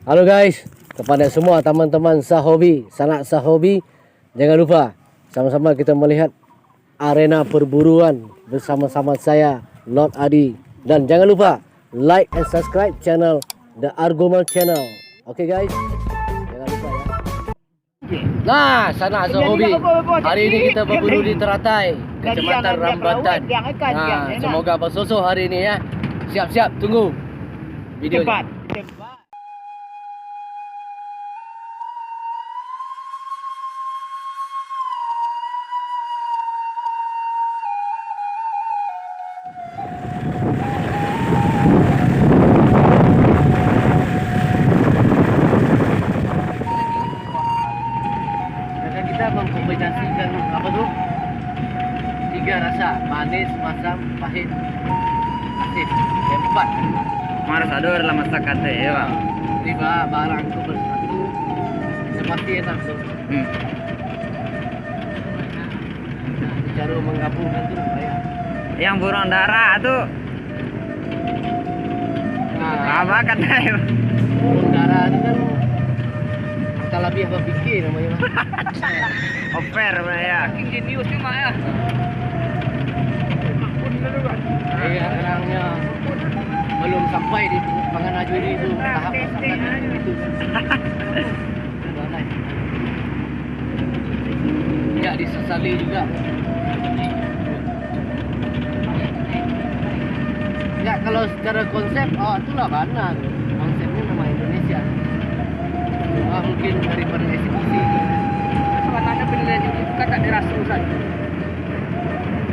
Halo guys, kepada semua teman-teman sahobi, sanak sahobi, jangan lupa sama-sama kita melihat arena perburuan bersama-sama saya, Lord Adi. Dan jangan lupa like and subscribe channel The Argument Channel. Oke guys, jangan lupa ya. Nah, sanak sahobi, hari ini kita berburu di Teratai, Kecamatan Rambatan. Nah, semoga bersusuh hari ini ya. Siap-siap, tunggu videonya. Kita mengkombinasikan apa tuh? 3 rasa, manis, masam, pahit, asin. Yang 4. Marasador lah masyrakat ya bang. Tiba barang itu bersatu, seperti enak tuh. Cara menggabungkan tuh kayak. Yang burung darah tuh. Nah, Apa katanya? burung darah itu kan kita lebih apa pikir namanya. Oper ya. Ingenius cuma ya. Iya, orangnya belum sampai di penganajuri itu tahap masyarakat itu. Ya disesali juga. Ya kalau secara konsep, oh itulah karena konsepnya nama Indonesia. Cuma mungkin daripada eksekusi. Sebenarnya penilaian itu kan tak dirasa saja.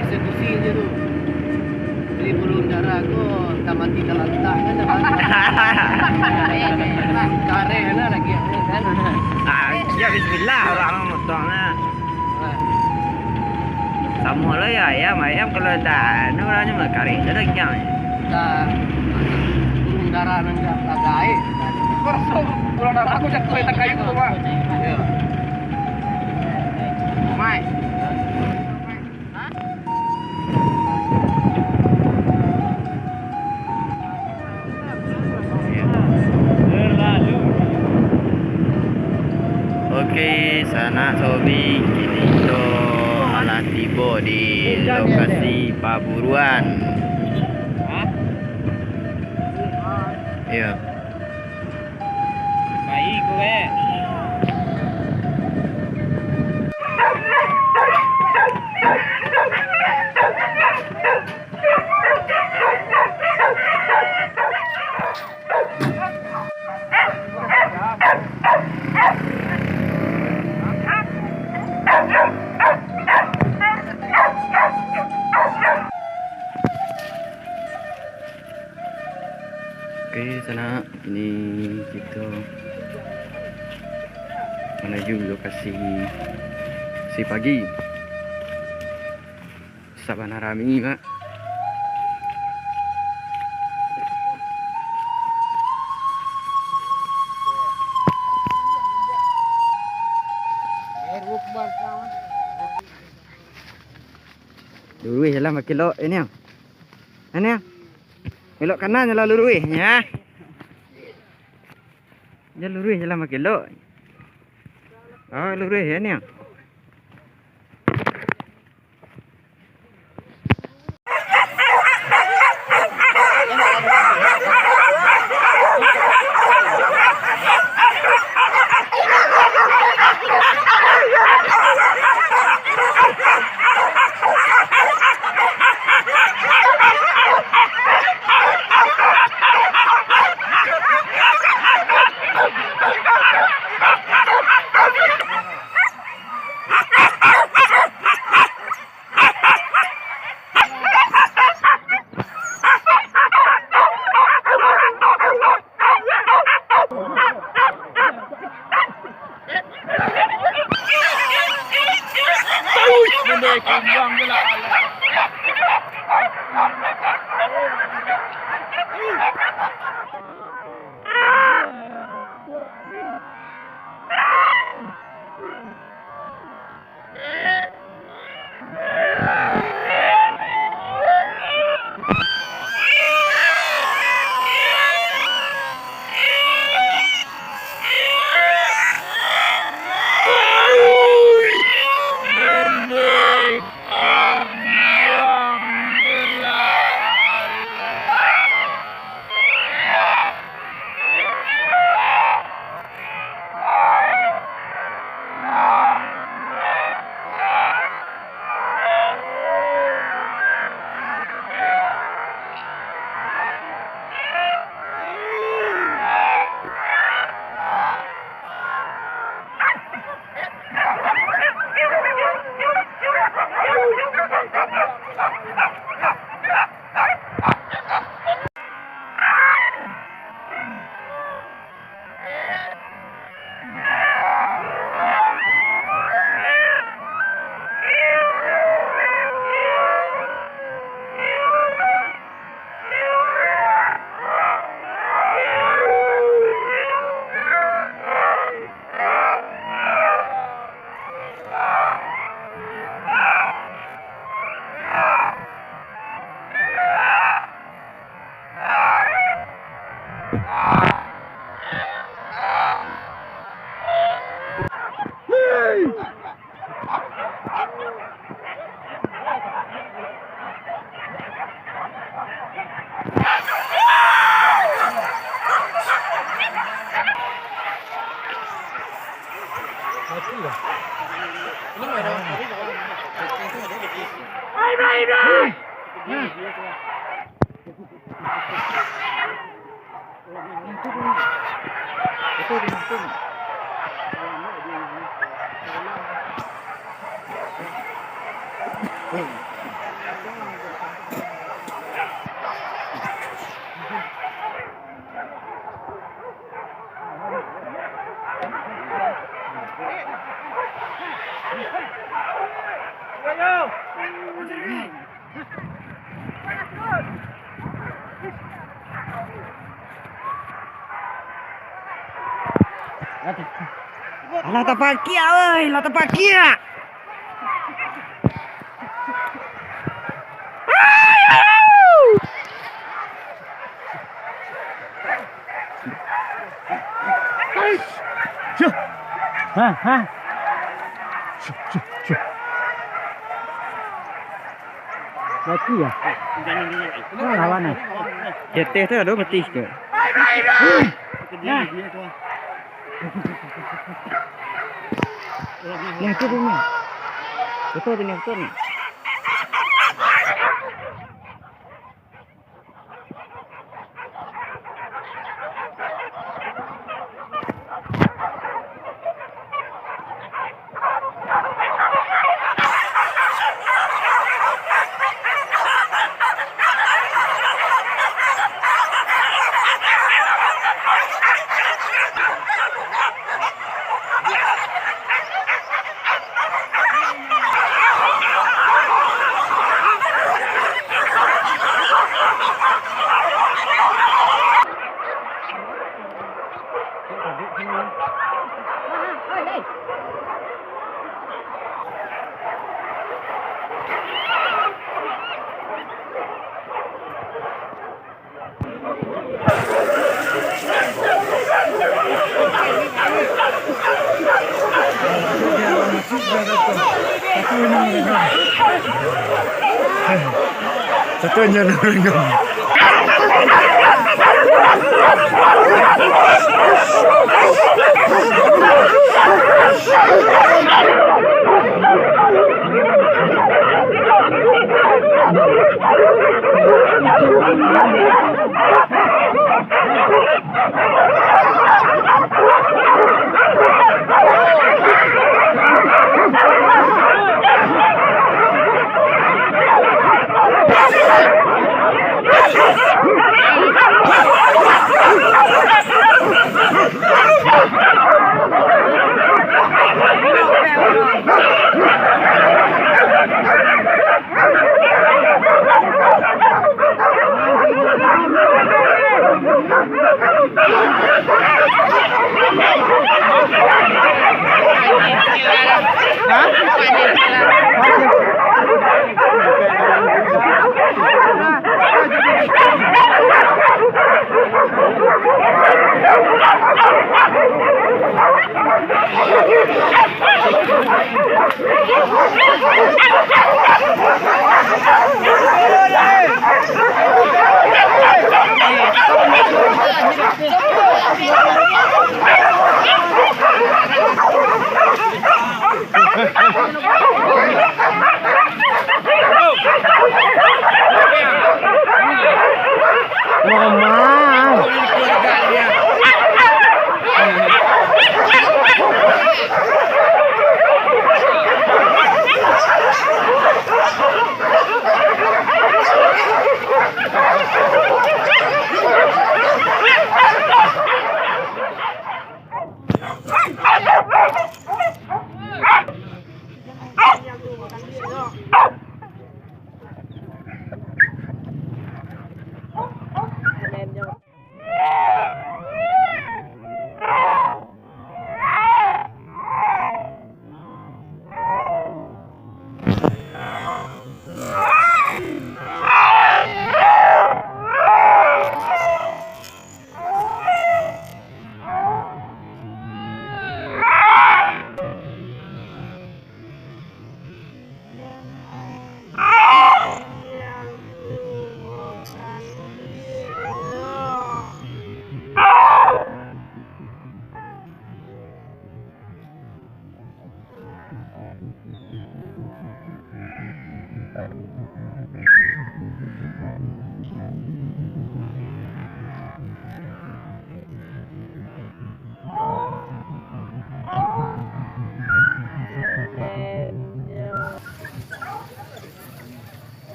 Eksekusi aja tuh. Beli burung darah kok tak mati dalam tak kan ada. Karena lagi kan. Ya bismillah orang motongnya. Sama lah ya ayam kalau dah ni orangnya makarin ada yang. Kita burung darah nangga lagai. Kau burung darah aku jatuh di kayu tu bang. Ya. Mai. Okey, sanak sobi kini tu alah tiba di lokasi perburuan. Ya. Baik kowe. Okey, sanak, ini kita menuju lokasi si pagi. Sabana rami, Mak. Lurus jalan makin lok ini yang. Ini yang. Belok kanan jalan lurus ya. Jalan lurus jalan makin lok. Oh lurus ya ni yang. Lah tapakia euy, lah tapakia. Hah. Mati ya? Nah, lawan nih. Jetih tuh aduh mati ke. Yang itu ini. Betul ini betul nih. Satunya nurung.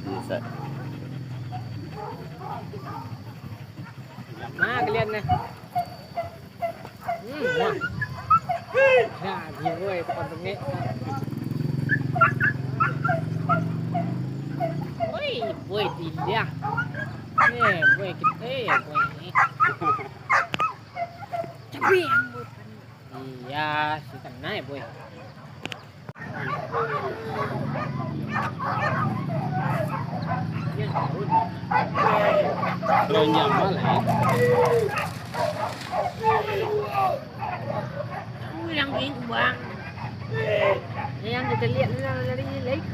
Bisa. Nah, kalian nih. Nah. Nah, dia gue tempat bengek. Woi, boy tidak. Boy kita, boy ini. Tapi iya, si kena ya, boy. Banyak malah ya. Kamu yang itu bang. Yang kita lihat dari lake.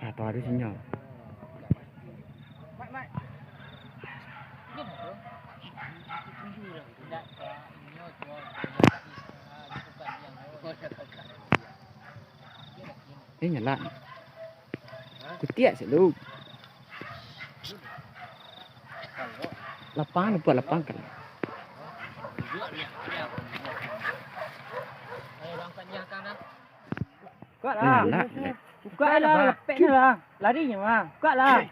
Atau ada sinyal. Nyala. Kutiak selalu. Lapang buat lapang kan. Buka lah. Buka lah, lepeknya lah. Larinya mah. Buka lah.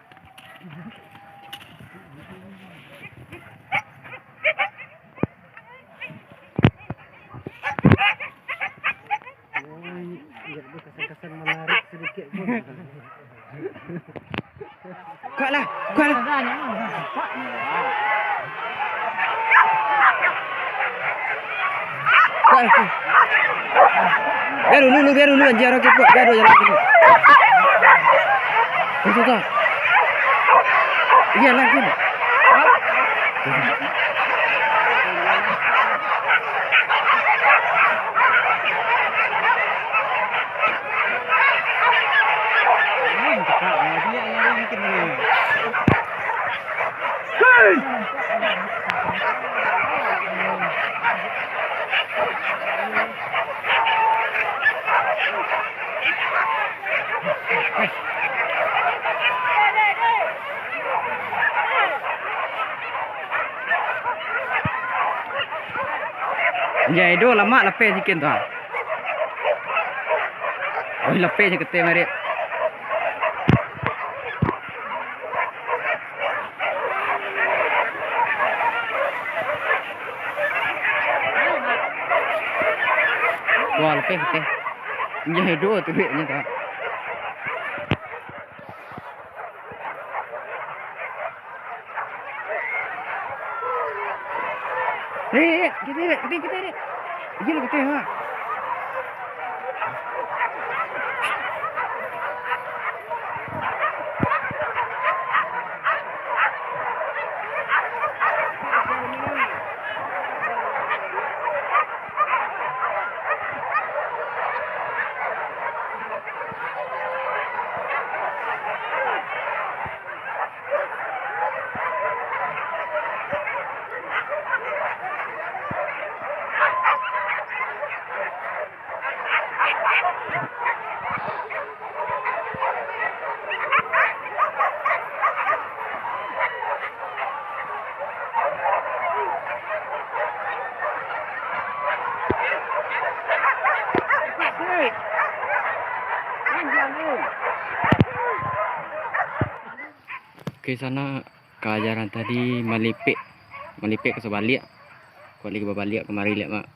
Kesan-kesan menarik sedikit pun. Buka lah. Buka lah. Biar dulu anjir orang kita. Biar dulu jalan dulu. Tuh. Iya lagi. Ya itu lama lepeh sikit tu. Oh lepeh je kete mari. Wah lepeh kete. Ya itu tu duitnya tu. Kita. Gila kita ha. Ke sana keajaran tadi melipik ke sebalik. Kau lagi berbalik kemari lihat mak.